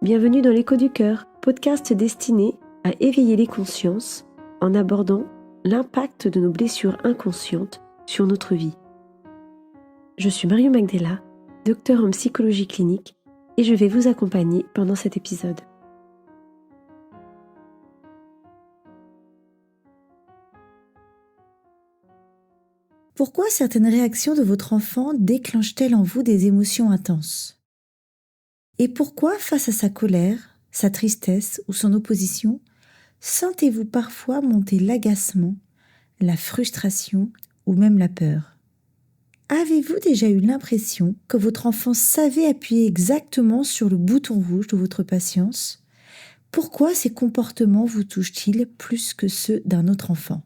Bienvenue dans l'Écho du Cœur, podcast destiné à éveiller les consciences en abordant l'impact de nos blessures inconscientes sur notre vie. Je suis Marion Magdela, docteure en psychologie clinique, et je vais vous accompagner pendant cet épisode. Pourquoi certaines réactions de votre enfant déclenchent-elles en vous des émotions intenses ? Et pourquoi, face à sa colère, sa tristesse ou son opposition, sentez-vous parfois monter l'agacement, la frustration ou même la peur ? Avez-vous déjà eu l'impression que votre enfant savait appuyer exactement sur le bouton rouge de votre patience ? Pourquoi ces comportements vous touchent-ils plus que ceux d'un autre enfant ?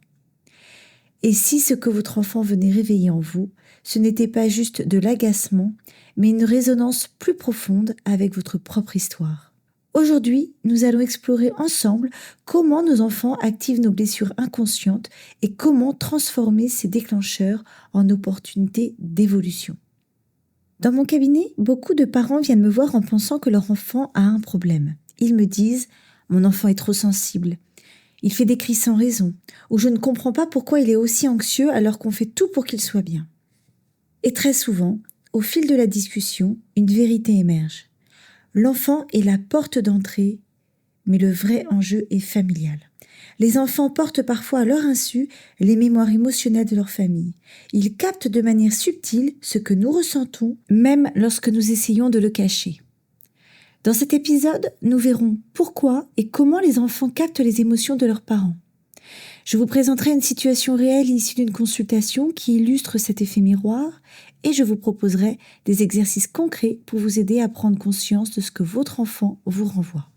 Et si ce que votre enfant venait réveiller en vous, ce n'était pas juste de l'agacement, mais une résonance plus profonde avec votre propre histoire. Aujourd'hui, nous allons explorer ensemble comment nos enfants activent nos blessures inconscientes et comment transformer ces déclencheurs en opportunités d'évolution. Dans mon cabinet, beaucoup de parents viennent me voir en pensant que leur enfant a un problème. Ils me disent « Mon enfant est trop sensible ». Il fait des cris sans raison, ou je ne comprends pas pourquoi il est aussi anxieux alors qu'on fait tout pour qu'il soit bien. Et très souvent, au fil de la discussion, une vérité émerge. L'enfant est la porte d'entrée, mais le vrai enjeu est familial. Les enfants portent parfois à leur insu les mémoires émotionnelles de leur famille. Ils captent de manière subtile ce que nous ressentons, même lorsque nous essayons de le cacher. Dans cet épisode, nous verrons pourquoi et comment les enfants captent les émotions de leurs parents. Je vous présenterai une situation réelle issue d'une consultation qui illustre cet effet miroir et je vous proposerai des exercices concrets pour vous aider à prendre conscience de ce que votre enfant vous renvoie.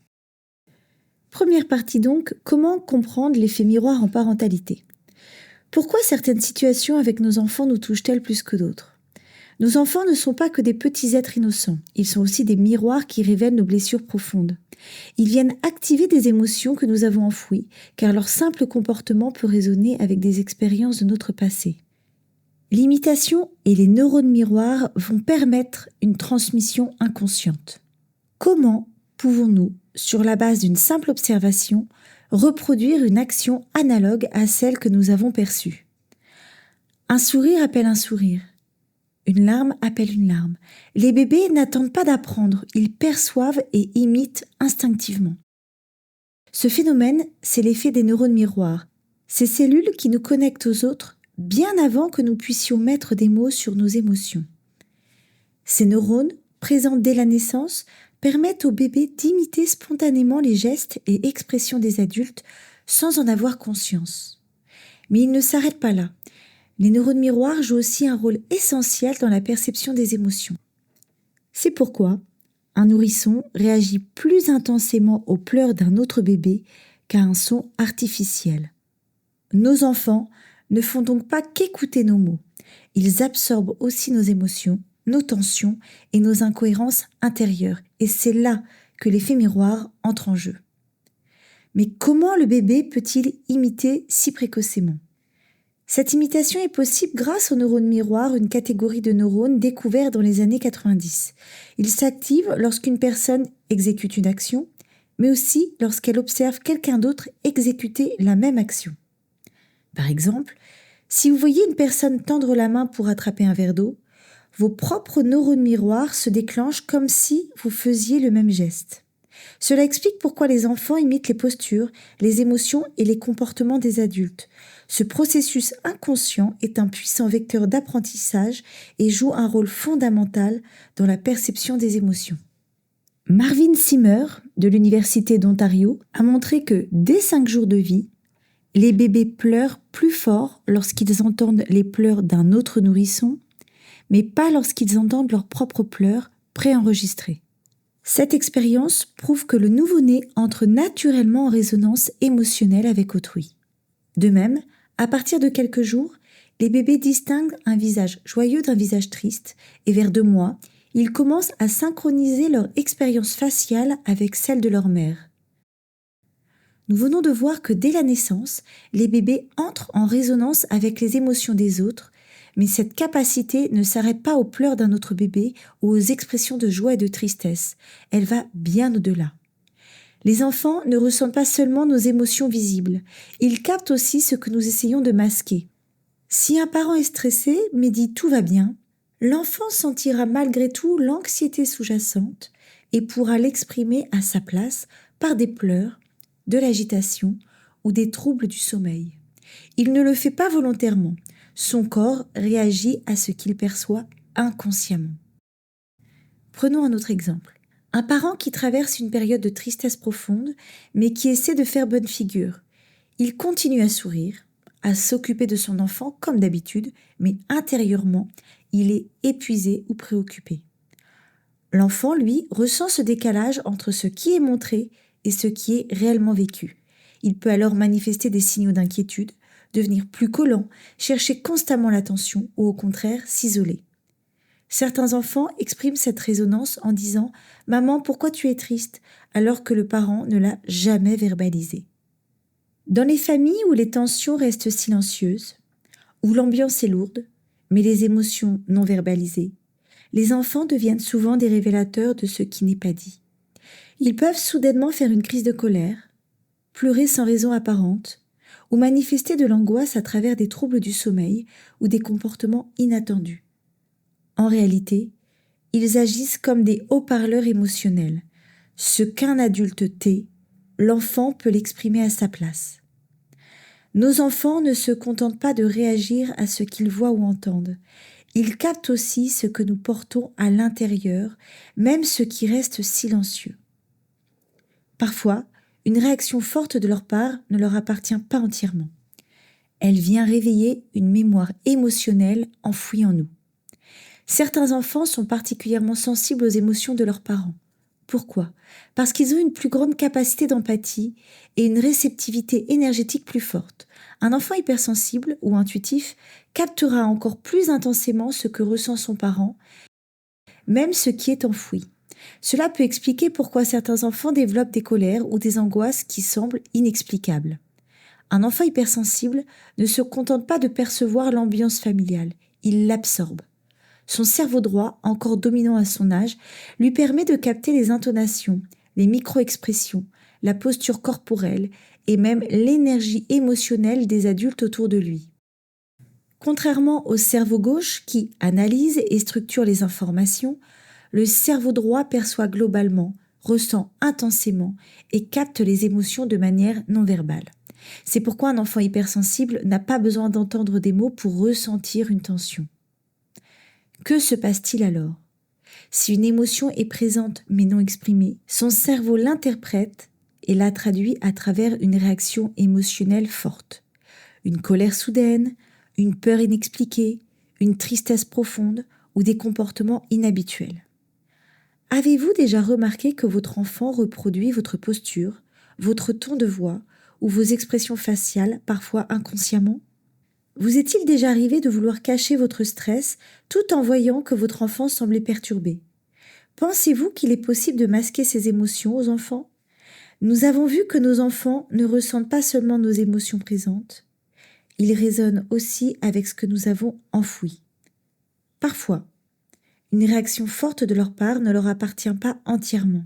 Première partie donc, comment comprendre l'effet miroir en parentalité ? Pourquoi certaines situations avec nos enfants nous touchent-elles plus que d'autres ? Nos enfants ne sont pas que des petits êtres innocents, ils sont aussi des miroirs qui révèlent nos blessures profondes. Ils viennent activer des émotions que nous avons enfouies, car leur simple comportement peut résonner avec des expériences de notre passé. L'imitation et les neurones miroirs vont permettre une transmission inconsciente. Comment pouvons-nous, sur la base d'une simple observation, reproduire une action analogue à celle que nous avons perçue ? Un sourire appelle un sourire. Une larme appelle une larme. Les bébés n'attendent pas d'apprendre, ils perçoivent et imitent instinctivement. Ce phénomène, c'est l'effet des neurones miroirs. Ces cellules qui nous connectent aux autres bien avant que nous puissions mettre des mots sur nos émotions. Ces neurones, présents dès la naissance, permettent aux bébés d'imiter spontanément les gestes et expressions des adultes sans en avoir conscience. Mais ils ne s'arrêtent pas là. Les neurones miroirs jouent aussi un rôle essentiel dans la perception des émotions. C'est pourquoi un nourrisson réagit plus intensément aux pleurs d'un autre bébé qu'à un son artificiel. Nos enfants ne font donc pas qu'écouter nos mots. Ils absorbent aussi nos émotions, nos tensions et nos incohérences intérieures. Et c'est là que l'effet miroir entre en jeu. Mais comment le bébé peut-il imiter si précocement ? Cette imitation est possible grâce aux neurones miroirs, une catégorie de neurones découverts dans les années 90. Ils s'activent lorsqu'une personne exécute une action, mais aussi lorsqu'elle observe quelqu'un d'autre exécuter la même action. Par exemple, si vous voyez une personne tendre la main pour attraper un verre d'eau, vos propres neurones miroirs se déclenchent comme si vous faisiez le même geste. Cela explique pourquoi les enfants imitent les postures, les émotions et les comportements des adultes. Ce processus inconscient est un puissant vecteur d'apprentissage et joue un rôle fondamental dans la perception des émotions. Marvin Simmer, de l'Université d'Ontario, a montré que dès 5 jours de vie, les bébés pleurent plus fort lorsqu'ils entendent les pleurs d'un autre nourrisson, mais pas lorsqu'ils entendent leurs propres pleurs préenregistrés. Cette expérience prouve que le nouveau-né entre naturellement en résonance émotionnelle avec autrui. De même, à partir de quelques jours, les bébés distinguent un visage joyeux d'un visage triste et vers 2 mois, ils commencent à synchroniser leur expérience faciale avec celle de leur mère. Nous venons de voir que dès la naissance, les bébés entrent en résonance avec les émotions des autres, Mais cette capacité ne s'arrête pas aux pleurs d'un autre bébé ou aux expressions de joie et de tristesse. Elle va bien au-delà. Les enfants ne ressentent pas seulement nos émotions visibles, ils captent aussi ce que nous essayons de masquer. Si un parent est stressé mais dit « tout va bien », l'enfant sentira malgré tout l'anxiété sous-jacente et pourra l'exprimer à sa place par des pleurs, de l'agitation ou des troubles du sommeil. Il ne le fait pas volontairement, son corps réagit à ce qu'il perçoit inconsciemment. Prenons un autre exemple. Un parent qui traverse une période de tristesse profonde, mais qui essaie de faire bonne figure. Il continue à sourire, à s'occuper de son enfant comme d'habitude, mais intérieurement, il est épuisé ou préoccupé. L'enfant, lui, ressent ce décalage entre ce qui est montré et ce qui est réellement vécu. Il peut alors manifester des signaux d'inquiétude, devenir plus collant, chercher constamment l'attention ou au contraire s'isoler. Certains enfants expriment cette résonance en disant « Maman, pourquoi tu es triste ?» alors que le parent ne l'a jamais verbalisé. Dans les familles où les tensions restent silencieuses, où l'ambiance est lourde, mais les émotions non verbalisées, les enfants deviennent souvent des révélateurs de ce qui n'est pas dit. Ils peuvent soudainement faire une crise de colère, pleurer sans raison apparente, ou manifester de l'angoisse à travers des troubles du sommeil ou des comportements inattendus. En réalité, ils agissent comme des haut-parleurs émotionnels. Ce qu'un adulte tait, l'enfant peut l'exprimer à sa place. Nos enfants ne se contentent pas de réagir à ce qu'ils voient ou entendent. Ils captent aussi ce que nous portons à l'intérieur, même ce qui reste silencieux. Parfois, une réaction forte de leur part ne leur appartient pas entièrement. Elle vient réveiller une mémoire émotionnelle enfouie en nous. Certains enfants sont particulièrement sensibles aux émotions de leurs parents. Pourquoi ? Parce qu'ils ont une plus grande capacité d'empathie et une réceptivité énergétique plus forte. Un enfant hypersensible ou intuitif captera encore plus intensément ce que ressent son parent, même ce qui est enfoui. Cela peut expliquer pourquoi certains enfants développent des colères ou des angoisses qui semblent inexplicables. Un enfant hypersensible ne se contente pas de percevoir l'ambiance familiale, il l'absorbe. Son cerveau droit, encore dominant à son âge, lui permet de capter les intonations, les micro-expressions, la posture corporelle et même l'énergie émotionnelle des adultes autour de lui. Contrairement au cerveau gauche qui analyse et structure les informations, le cerveau droit perçoit globalement, ressent intensément et capte les émotions de manière non verbale. C'est pourquoi un enfant hypersensible n'a pas besoin d'entendre des mots pour ressentir une tension. Que se passe-t-il alors ? Si une émotion est présente mais non exprimée, son cerveau l'interprète et la traduit à travers une réaction émotionnelle forte. Une colère soudaine, une peur inexpliquée, une tristesse profonde ou des comportements inhabituels. Avez-vous déjà remarqué que votre enfant reproduit votre posture, votre ton de voix ou vos expressions faciales, parfois inconsciemment ? Vous est-il déjà arrivé de vouloir cacher votre stress tout en voyant que votre enfant semblait perturbé ? Pensez-vous qu'il est possible de masquer ses émotions aux enfants ? Nous avons vu que nos enfants ne ressentent pas seulement nos émotions présentes, ils résonnent aussi avec ce que nous avons enfoui. Parfois, une réaction forte de leur part ne leur appartient pas entièrement.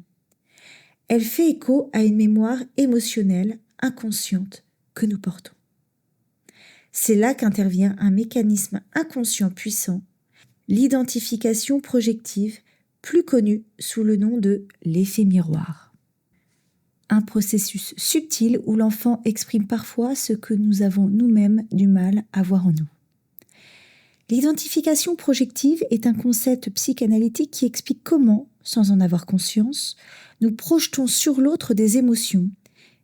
Elle fait écho à une mémoire émotionnelle inconsciente que nous portons. C'est là qu'intervient un mécanisme inconscient puissant, l'identification projective, plus connu sous le nom de l'effet miroir. Un processus subtil où l'enfant exprime parfois ce que nous avons nous-mêmes du mal à voir en nous. L'identification projective est un concept psychanalytique qui explique comment, sans en avoir conscience, nous projetons sur l'autre des émotions,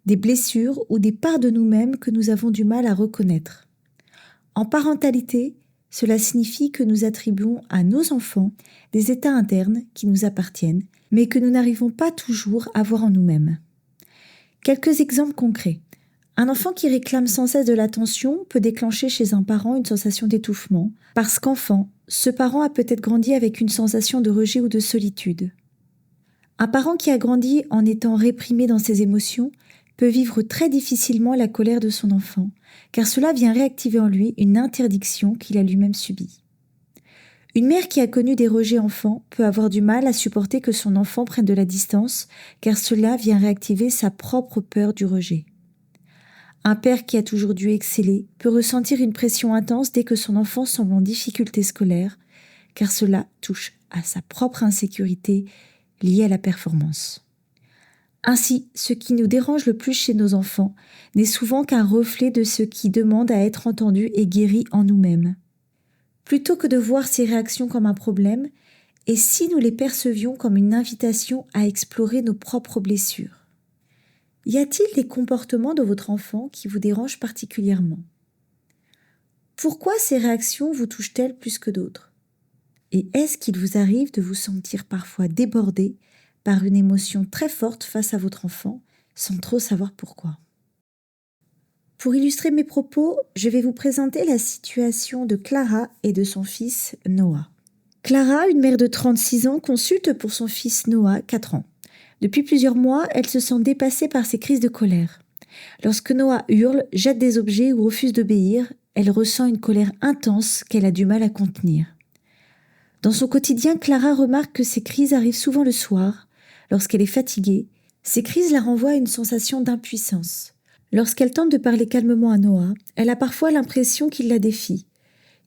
des blessures ou des parts de nous-mêmes que nous avons du mal à reconnaître. En parentalité, cela signifie que nous attribuons à nos enfants des états internes qui nous appartiennent, mais que nous n'arrivons pas toujours à voir en nous-mêmes. Quelques exemples concrets. Un enfant qui réclame sans cesse de l'attention peut déclencher chez un parent une sensation d'étouffement, parce qu'enfant, ce parent a peut-être grandi avec une sensation de rejet ou de solitude. Un parent qui a grandi en étant réprimé dans ses émotions peut vivre très difficilement la colère de son enfant, car cela vient réactiver en lui une interdiction qu'il a lui-même subie. Une mère qui a connu des rejets enfants peut avoir du mal à supporter que son enfant prenne de la distance, car cela vient réactiver sa propre peur du rejet. Un père qui a toujours dû exceller peut ressentir une pression intense dès que son enfant semble en difficulté scolaire, car cela touche à sa propre insécurité liée à la performance. Ainsi, ce qui nous dérange le plus chez nos enfants n'est souvent qu'un reflet de ce qui demande à être entendu et guéri en nous-mêmes. Plutôt que de voir ces réactions comme un problème, et si nous les percevions comme une invitation à explorer nos propres blessures? Y a-t-il des comportements de votre enfant qui vous dérangent particulièrement? Pourquoi ces réactions vous touchent-elles plus que d'autres? Et est-ce qu'il vous arrive de vous sentir parfois débordé par une émotion très forte face à votre enfant, sans trop savoir pourquoi? Pour illustrer mes propos, je vais vous présenter la situation de Clara et de son fils Noah. Clara, une mère de 36 ans, consulte pour son fils Noah, 4 ans. Depuis plusieurs mois, elle se sent dépassée par ses crises de colère. Lorsque Noah hurle, jette des objets ou refuse d'obéir, elle ressent une colère intense qu'elle a du mal à contenir. Dans son quotidien, Clara remarque que ces crises arrivent souvent le soir. Lorsqu'elle est fatiguée, ces crises la renvoient à une sensation d'impuissance. Lorsqu'elle tente de parler calmement à Noah, elle a parfois l'impression qu'il la défie,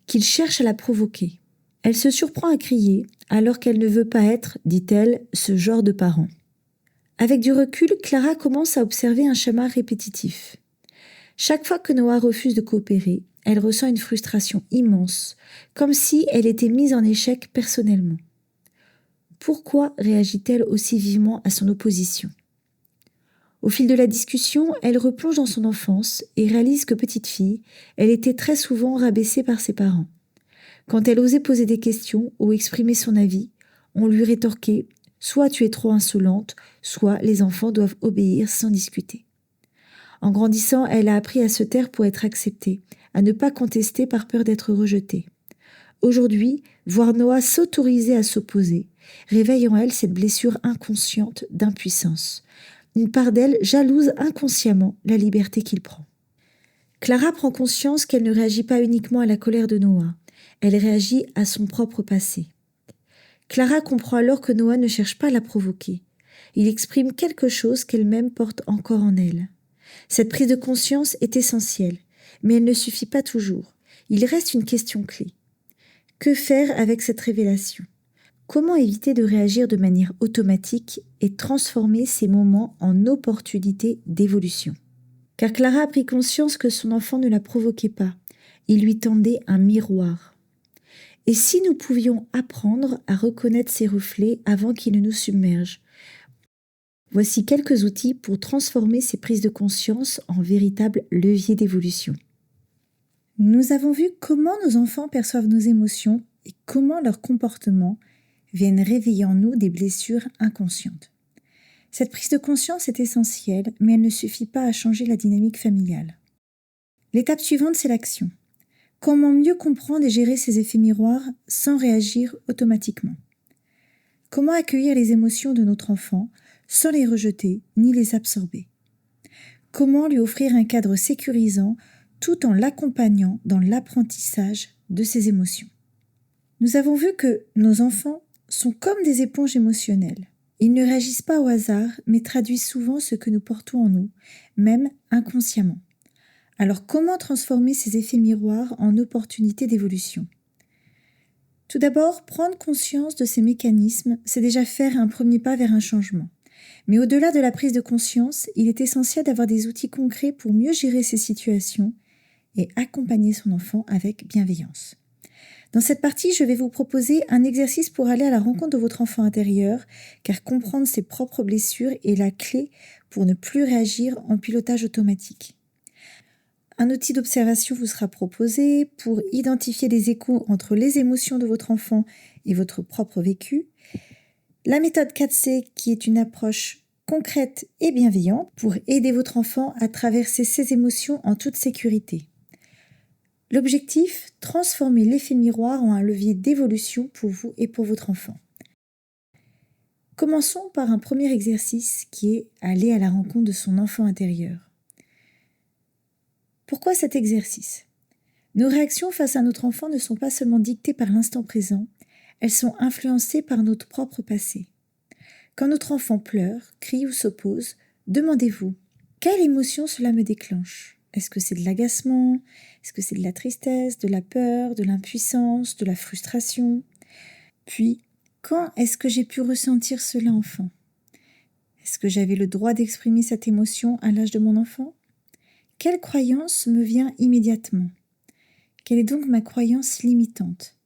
qu'il cherche à la provoquer. Elle se surprend à crier, alors qu'elle ne veut pas être, dit-elle, ce genre de parent. Avec du recul, Clara commence à observer un schéma répétitif. Chaque fois que Noah refuse de coopérer, elle ressent une frustration immense, comme si elle était mise en échec personnellement. Pourquoi réagit-elle aussi vivement à son opposition? Au fil de la discussion, elle replonge dans son enfance et réalise que petite fille, elle était très souvent rabaissée par ses parents. Quand elle osait poser des questions ou exprimer son avis, on lui rétorquait « soit tu es trop insolente, soit les enfants doivent obéir sans discuter ». En grandissant, elle a appris à se taire pour être acceptée, à ne pas contester par peur d'être rejetée. Aujourd'hui, voir Noah s'autoriser à s'opposer réveille en elle cette blessure inconsciente d'impuissance. Une part d'elle jalouse inconsciemment la liberté qu'il prend. Clara prend conscience qu'elle ne réagit pas uniquement à la colère de Noah, elle réagit à son propre passé. Clara comprend alors que Noah ne cherche pas à la provoquer. Il exprime quelque chose qu'elle-même porte encore en elle. Cette prise de conscience est essentielle, mais elle ne suffit pas toujours. Il reste une question clé. Que faire avec cette révélation? Comment éviter de réagir de manière automatique et transformer ces moments en opportunités d'évolution? Car Clara a pris conscience que son enfant ne la provoquait pas. Il lui tendait un miroir. Et si nous pouvions apprendre à reconnaître ces reflets avant qu'ils ne nous submergent? Voici quelques outils pour transformer ces prises de conscience en véritables leviers d'évolution. Nous avons vu comment nos enfants perçoivent nos émotions et comment leurs comportements viennent réveiller en nous des blessures inconscientes. Cette prise de conscience est essentielle, mais elle ne suffit pas à changer la dynamique familiale. L'étape suivante, c'est l'action. Comment mieux comprendre et gérer ces effets miroirs sans réagir automatiquement? Comment accueillir les émotions de notre enfant sans les rejeter ni les absorber? Comment lui offrir un cadre sécurisant tout en l'accompagnant dans l'apprentissage de ses émotions? Nous avons vu que nos enfants sont comme des éponges émotionnelles. Ils ne réagissent pas au hasard, mais traduisent souvent ce que nous portons en nous, même inconsciemment. Alors comment transformer ces effets miroirs en opportunités d'évolution? Tout d'abord, prendre conscience de ces mécanismes, c'est déjà faire un premier pas vers un changement. Mais au-delà de la prise de conscience, il est essentiel d'avoir des outils concrets pour mieux gérer ces situations et accompagner son enfant avec bienveillance. Dans cette partie, je vais vous proposer un exercice pour aller à la rencontre de votre enfant intérieur, car comprendre ses propres blessures est la clé pour ne plus réagir en pilotage automatique. Un outil d'observation vous sera proposé pour identifier les échos entre les émotions de votre enfant et votre propre vécu. La méthode 4C, qui est une approche concrète et bienveillante pour aider votre enfant à traverser ses émotions en toute sécurité. L'objectif, transformer l'effet miroir en un levier d'évolution pour vous et pour votre enfant. Commençons par un premier exercice qui est aller à la rencontre de son enfant intérieur. Pourquoi cet exercice ? Nos réactions face à notre enfant ne sont pas seulement dictées par l'instant présent, elles sont influencées par notre propre passé. Quand notre enfant pleure, crie ou s'oppose, demandez-vous, quelle émotion cela me déclenche ? Est-ce que c'est de l'agacement ? Est-ce que c'est de la tristesse, de la peur, de l'impuissance, de la frustration ? Puis, quand est-ce que j'ai pu ressentir cela enfant ? Est-ce que j'avais le droit d'exprimer cette émotion à l'âge de mon enfant ? Quelle croyance me vient immédiatement ? Quelle est donc ma croyance limitante ?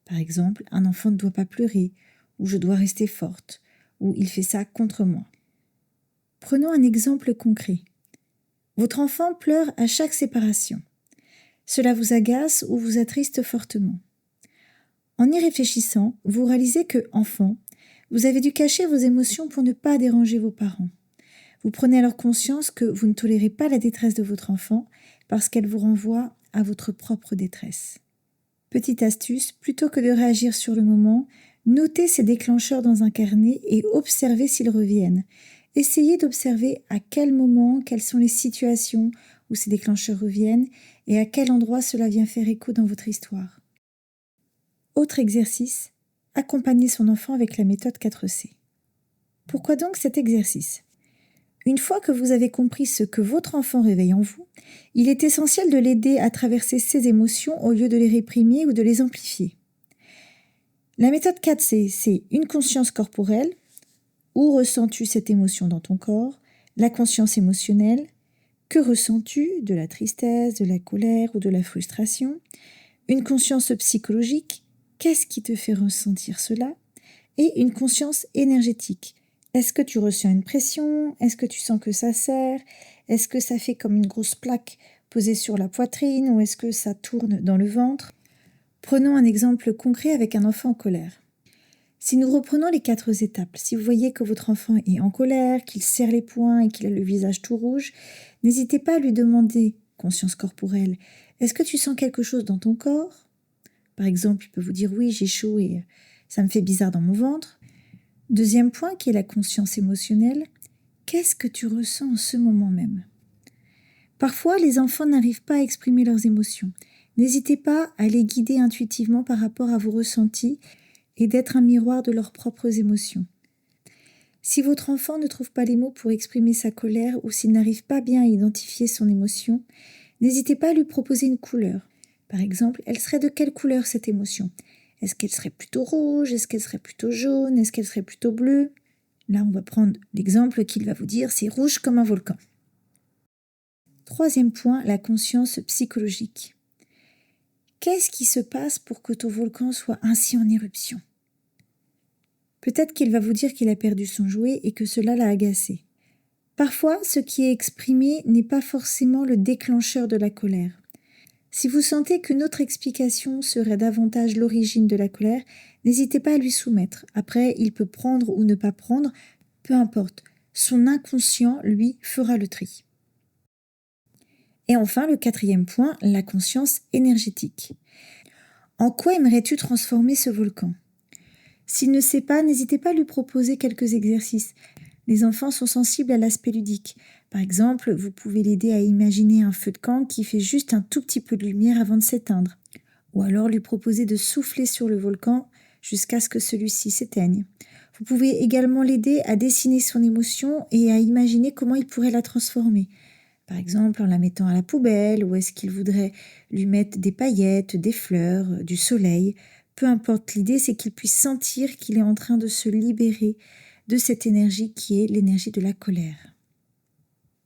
Par exemple, un enfant ne doit pas pleurer, ou je dois rester forte, ou il fait ça contre moi. Prenons un exemple concret. Votre enfant pleure à chaque séparation. Cela vous agace ou vous attriste fortement. En y réfléchissant, vous réalisez que, enfant, vous avez dû cacher vos émotions pour ne pas déranger vos parents. Vous prenez alors conscience que vous ne tolérez pas la détresse de votre enfant parce qu'elle vous renvoie à votre propre détresse. Petite astuce, plutôt que de réagir sur le moment, notez ces déclencheurs dans un carnet et observez s'ils reviennent. Essayez d'observer à quel moment, quelles sont les situations où ces déclencheurs reviennent et à quel endroit cela vient faire écho dans votre histoire. Autre exercice, accompagner son enfant avec la méthode 4C. Pourquoi donc cet exercice ? Une fois que vous avez compris ce que votre enfant réveille en vous, il est essentiel de l'aider à traverser ses émotions au lieu de les réprimer ou de les amplifier. La méthode 4C, c'est une conscience corporelle. Où ressens-tu cette émotion dans ton corps ? La conscience émotionnelle. Que ressens-tu ? De la tristesse, de la colère ou de la frustration ? Une conscience psychologique. Qu'est-ce qui te fait ressentir cela ? Et une conscience énergétique. Est-ce que tu ressens une pression ? Est-ce que tu sens que ça serre ? Est-ce que ça fait comme une grosse plaque posée sur la poitrine ou est-ce que ça tourne dans le ventre ? Prenons un exemple concret avec un enfant en colère. Si nous reprenons les 4 étapes, si vous voyez que votre enfant est en colère, qu'il serre les poings et qu'il a le visage tout rouge, n'hésitez pas à lui demander, conscience corporelle, est-ce que tu sens quelque chose dans ton corps ? Par exemple, il peut vous dire oui, j'ai chaud et ça me fait bizarre dans mon ventre. Deuxième point qui est la conscience émotionnelle, qu'est-ce que tu ressens en ce moment même ? Parfois, les enfants n'arrivent pas à exprimer leurs émotions. N'hésitez pas à les guider intuitivement par rapport à vos ressentis et d'être un miroir de leurs propres émotions. Si votre enfant ne trouve pas les mots pour exprimer sa colère ou s'il n'arrive pas bien à identifier son émotion, n'hésitez pas à lui proposer une couleur. Par exemple, elle serait de quelle couleur cette émotion ? Est-ce qu'elle serait plutôt rouge ? Est-ce qu'elle serait plutôt jaune ? Est-ce qu'elle serait plutôt bleue ? Là, on va prendre l'exemple qu'il va vous dire, c'est rouge comme un volcan. Troisième point, la conscience psychologique. Qu'est-ce qui se passe pour que ton volcan soit ainsi en éruption ? Peut-être qu'il va vous dire qu'il a perdu son jouet et que cela l'a agacé. Parfois, ce qui est exprimé n'est pas forcément le déclencheur de la colère. Si vous sentez qu'une autre explication serait davantage l'origine de la colère, n'hésitez pas à lui soumettre. Après, il peut prendre ou ne pas prendre, peu importe. Son inconscient, lui, fera le tri. Et enfin, le 4e point, la conscience énergétique. En quoi aimerais-tu transformer ce volcan ? S'il ne sait pas, n'hésitez pas à lui proposer quelques exercices. Les enfants sont sensibles à l'aspect ludique. Par exemple, vous pouvez l'aider à imaginer un feu de camp qui fait juste un tout petit peu de lumière avant de s'éteindre. Ou alors lui proposer de souffler sur le volcan jusqu'à ce que celui-ci s'éteigne. Vous pouvez également l'aider à dessiner son émotion et à imaginer comment il pourrait la transformer. Par exemple, en la mettant à la poubelle, ou est-ce qu'il voudrait lui mettre des paillettes, des fleurs, du soleil. Peu importe, l'idée c'est qu'il puisse sentir qu'il est en train de se libérer de cette énergie qui est l'énergie de la colère.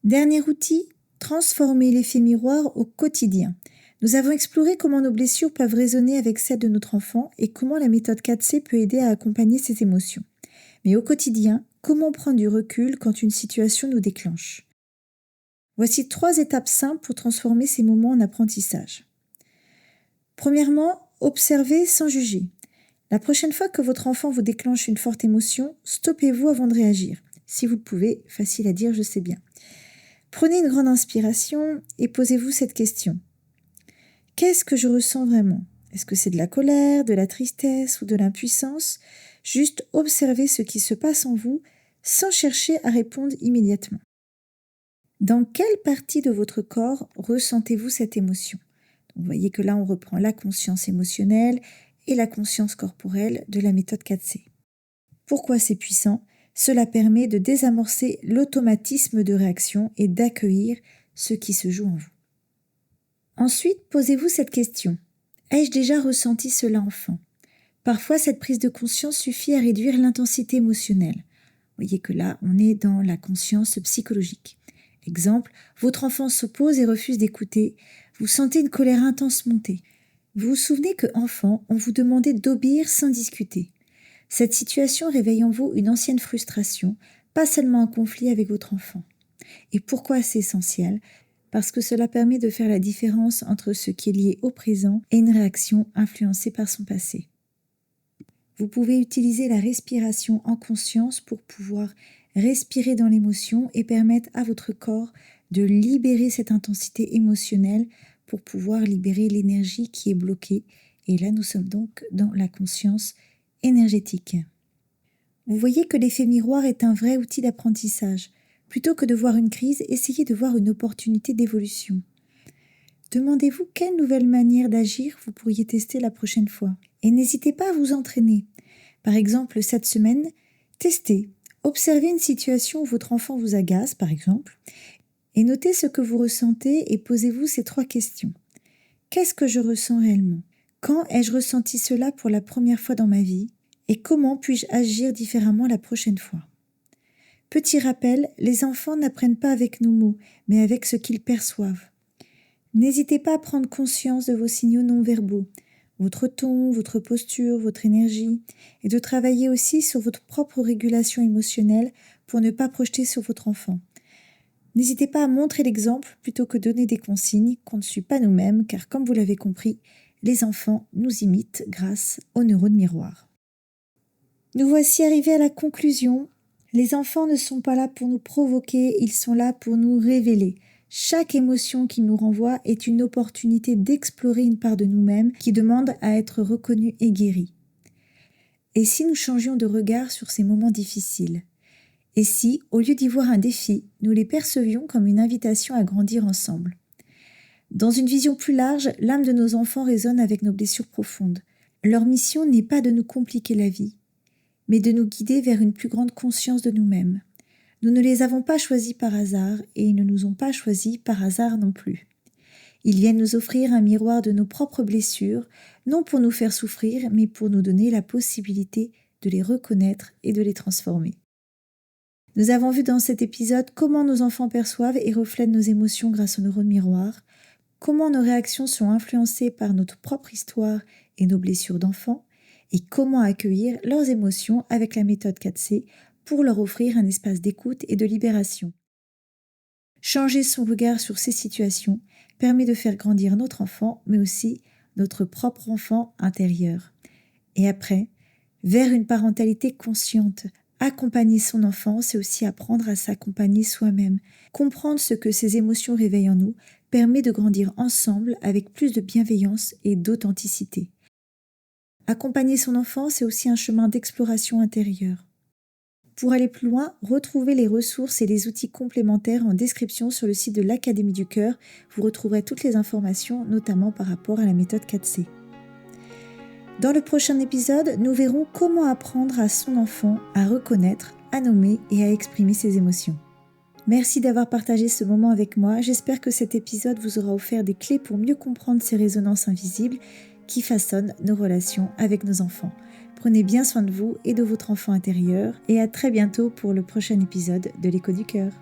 Dernier outil, transformer l'effet miroir au quotidien. Nous avons exploré comment nos blessures peuvent résonner avec celles de notre enfant et comment la méthode 4C peut aider à accompagner ces émotions. Mais au quotidien, comment prendre du recul quand une situation nous déclenche ? Voici 3 étapes simples pour transformer ces moments en apprentissage. Premièrement, observez sans juger. La prochaine fois que votre enfant vous déclenche une forte émotion, stoppez-vous avant de réagir. Si vous le pouvez, facile à dire, je sais bien. Prenez une grande inspiration et posez-vous cette question. Qu'est-ce que je ressens vraiment ? Est-ce que c'est de la colère, de la tristesse ou de l'impuissance ? Juste observez ce qui se passe en vous sans chercher à répondre immédiatement. Dans quelle partie de votre corps ressentez-vous cette émotion ? Vous voyez que là, on reprend la conscience émotionnelle et la conscience corporelle de la méthode 4C. Pourquoi c'est puissant ? Cela permet de désamorcer l'automatisme de réaction et d'accueillir ce qui se joue en vous. Ensuite, posez-vous cette question. Ai-je déjà ressenti cela enfant ? Parfois, cette prise de conscience suffit à réduire l'intensité émotionnelle. Vous voyez que là, on est dans la conscience psychologique. Exemple, votre enfant s'oppose et refuse d'écouter. Vous sentez une colère intense monter. Vous vous souvenez que, enfant, on vous demandait d'obéir sans discuter. Cette situation réveille en vous une ancienne frustration, pas seulement un conflit avec votre enfant. Et pourquoi c'est essentiel ? Parce que cela permet de faire la différence entre ce qui est lié au présent et une réaction influencée par son passé. Vous pouvez utiliser la respiration en conscience pour pouvoir respirer dans l'émotion et permettre à votre corps de libérer cette intensité émotionnelle pour pouvoir libérer l'énergie qui est bloquée. Et là, nous sommes donc dans la conscience énergétique. Vous voyez que l'effet miroir est un vrai outil d'apprentissage. Plutôt que de voir une crise, essayez de voir une opportunité d'évolution. Demandez-vous quelle nouvelle manière d'agir vous pourriez tester la prochaine fois. Et n'hésitez pas à vous entraîner. Par exemple, cette semaine, testez. Observez une situation où votre enfant vous agace, par exemple, et notez ce que vous ressentez et posez-vous ces 3 questions. Qu'est-ce que je ressens réellement ? Quand ai-je ressenti cela pour la première fois dans ma vie ? Et comment puis-je agir différemment la prochaine fois ? Petit rappel, les enfants n'apprennent pas avec nos mots, mais avec ce qu'ils perçoivent. N'hésitez pas à prendre conscience de vos signaux non-verbaux, votre ton, votre posture, votre énergie, et de travailler aussi sur votre propre régulation émotionnelle pour ne pas projeter sur votre enfant. N'hésitez pas à montrer l'exemple plutôt que donner des consignes qu'on ne suit pas nous-mêmes, car comme vous l'avez compris, les enfants nous imitent grâce aux neurones miroirs. Nous voici arrivés à la conclusion. Les enfants ne sont pas là pour nous provoquer, ils sont là pour nous révéler. Chaque émotion qu'ils nous renvoient est une opportunité d'explorer une part de nous-mêmes qui demande à être reconnue et guérie. Et si nous changions de regard sur ces moments difficiles ? Et si, au lieu d'y voir un défi, nous les percevions comme une invitation à grandir ensemble ? Dans une vision plus large, l'âme de nos enfants résonne avec nos blessures profondes. Leur mission n'est pas de nous compliquer la vie, mais de nous guider vers une plus grande conscience de nous-mêmes. Nous ne les avons pas choisis par hasard et ils ne nous ont pas choisis par hasard non plus. Ils viennent nous offrir un miroir de nos propres blessures, non pour nous faire souffrir, mais pour nous donner la possibilité de les reconnaître et de les transformer. Nous avons vu dans cet épisode comment nos enfants perçoivent et reflètent nos émotions grâce aux neurones miroirs, comment nos réactions sont influencées par notre propre histoire et nos blessures d'enfants, et comment accueillir leurs émotions avec la méthode 4C pour leur offrir un espace d'écoute et de libération. Changer son regard sur ces situations permet de faire grandir notre enfant, mais aussi notre propre enfant intérieur. Et après, vers une parentalité consciente. Accompagner son enfant, c'est aussi apprendre à s'accompagner soi-même. Comprendre ce que ces émotions réveillent en nous permet de grandir ensemble avec plus de bienveillance et d'authenticité. Accompagner son enfant, c'est aussi un chemin d'exploration intérieure. Pour aller plus loin, retrouvez les ressources et les outils complémentaires en description sur le site de l'Académie du Cœur. Vous retrouverez toutes les informations, notamment par rapport à la méthode 4C. Dans le prochain épisode, nous verrons comment apprendre à son enfant à reconnaître, à nommer et à exprimer ses émotions. Merci d'avoir partagé ce moment avec moi. J'espère que cet épisode vous aura offert des clés pour mieux comprendre ces résonances invisibles qui façonnent nos relations avec nos enfants. Prenez bien soin de vous et de votre enfant intérieur et à très bientôt pour le prochain épisode de l'Écho du Cœur.